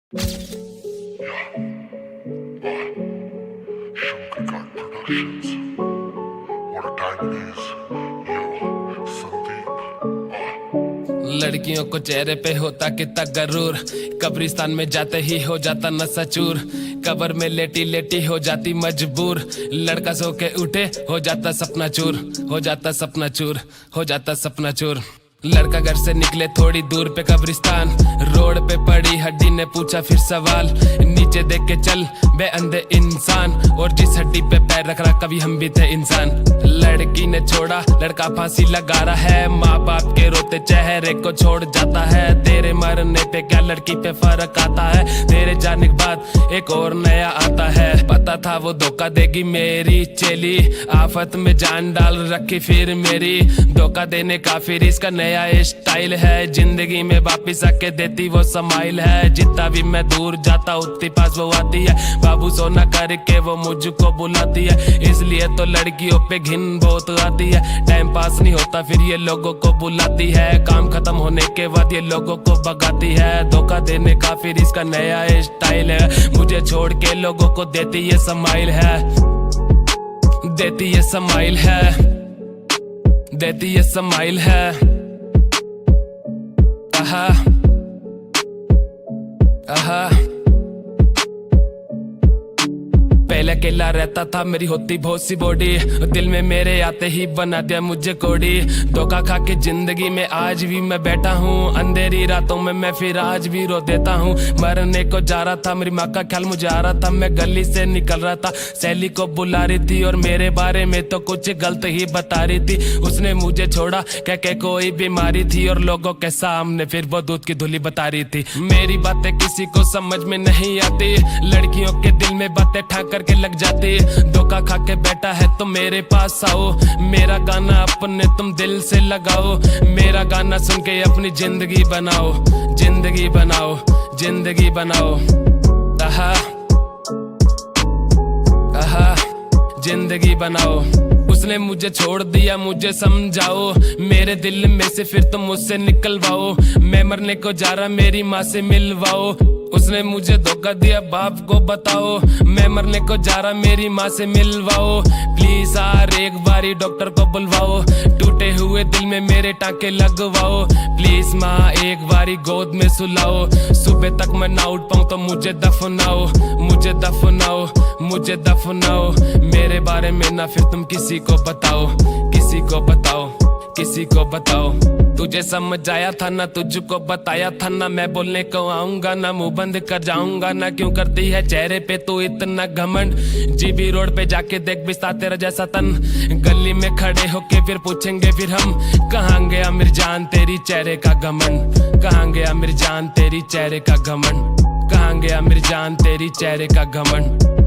Sugarcut Productions. What a time it is. Yo, Sandeep. लड़कियों को चेहरे पे होता कितना गरूर, कब्रिस्तान में जाते ही हो जाता नशा चूर, कब्र में लेटी लेटी हो जाती मजबूर, लड़का सो के उठे हो जाता सपना चूर, हो जाता सपना चूर, हो जाता सपना चूर। लड़का घर से निकले थोड़ी दूर पे कब्रिस्तान, रोड पे पड़ी हड्डी ने पूछा फिर सवाल, नीचे देख के चल बे अंधे इंसान, और जिस हड्डी पे पैर रख रहा कभी हम भी थे इंसान। लड़की ने छोड़ा लड़का फांसी लगा रहा है, माँ बाप के रोते चेहरे को छोड़ जाता है, तेरे मरने पे क्या लड़की पे फर्क आता है, तेरे जाने के बाद एक और नया आता है। पता था वो धोखा देगी मेरी चेली, आफत में जान डाल रखी फिर मेरी, धोखा देने का फिर इसका नया स्टाइल है, जिंदगी में वापिस आके देती वो समाइल है, जितना भी मैं दूर जाता उतनी पास वो आती है, बाबू सोना करके वो मुझको बुलाती है, इसलिए तो लड़कियों पे घिन बहुत आती है, टाइम पास नहीं होता फिर ये लोगों को बुलाती है, काम खत्म होने के बाद ये लोगों को भगाती है, धोखा देने का फिर इसका नया स्टाइल है, मुझे छोड़ के लोगों को देती ये समाइल है, देती ये समाइल है, देती ये समाइल है। आहा आहा पहले अकेला रहता था मेरी होती बहुत सी बॉडी, दिल में मेरे आते ही बना दिया मुझे कोड़ी, धोखा खा के जिंदगी में आज भी मैं बैठा हूँ, अंधेरी रातों में मैं फिर आज भी रो देता हूँ, मरने को जा रहा था मेरी माँ का ख्याल मुझे आ रहा था, मैं गली से निकल रहा था सहेली को बुला रही थी, और मेरे बारे में तो कुछ गलत ही बता रही थी, उसने मुझे छोड़ा कह के कोई बीमारी थी, और लोगों के सामने फिर वो दूध की धुली बता रही थी, मेरी बातें किसी को समझ में नहीं आती, लड़कियों के दिल में बातें ठाकर के लग जाती, धोखा खा के बैठा है तो मेरे पास आओ, मेरा गाना अपने तुम दिल से लगाओ, मेरा गाना सुन के अपनी जिंदगी बनाओ, जिंदगी बनाओ, जिंदगी बनाओ। आहा आहा जिंदगी बनाओ। उसने मुझे छोड़ दिया मुझे समझाओ, मेरे दिल में से फिर तुम मुझसे निकलवाओ, मैं मरने को जा रहा मेरी माँ से मिलवाओ, उसने मुझे धोखा दिया बाप को बताओ, मैं मरने को जा रहा मेरी माँ से मिलवाओ, प्लीज यार एक बारी डॉक्टर को बुलवाओ, टूटे हुए दिल में मेरे टांके लगवाओ, प्लीज माँ एक बारी गोद में सुलाओ, सुबह तक मैं ना उठ पाऊँ तो मुझे दफनाओ, मुझे दफनाओ, मुझे दफनाओ, मेरे बारे में ना फिर तुम किसी को बताओ, किसी को बताओ, किसी को बताओ, तुझे समझ आया था ना तुझको बताया था ना, मैं बोलने को आऊंगा ना मुंह बंद कर जाऊंगा ना, क्यों करती है चेहरे पे तू इतना घमंड, जीबी रोड पे जाके देख बिस्ता तेरा जैसा तन, गली में खड़े होके फिर पूछेंगे फिर हम, कहाँ गया मिर्जान तेरी चेहरे का घमंड, कहाँ गया मिर्जान तेरी चेहरे का घमंड, कहाँ गया मिर्जान तेरी चेहरे का घमंड।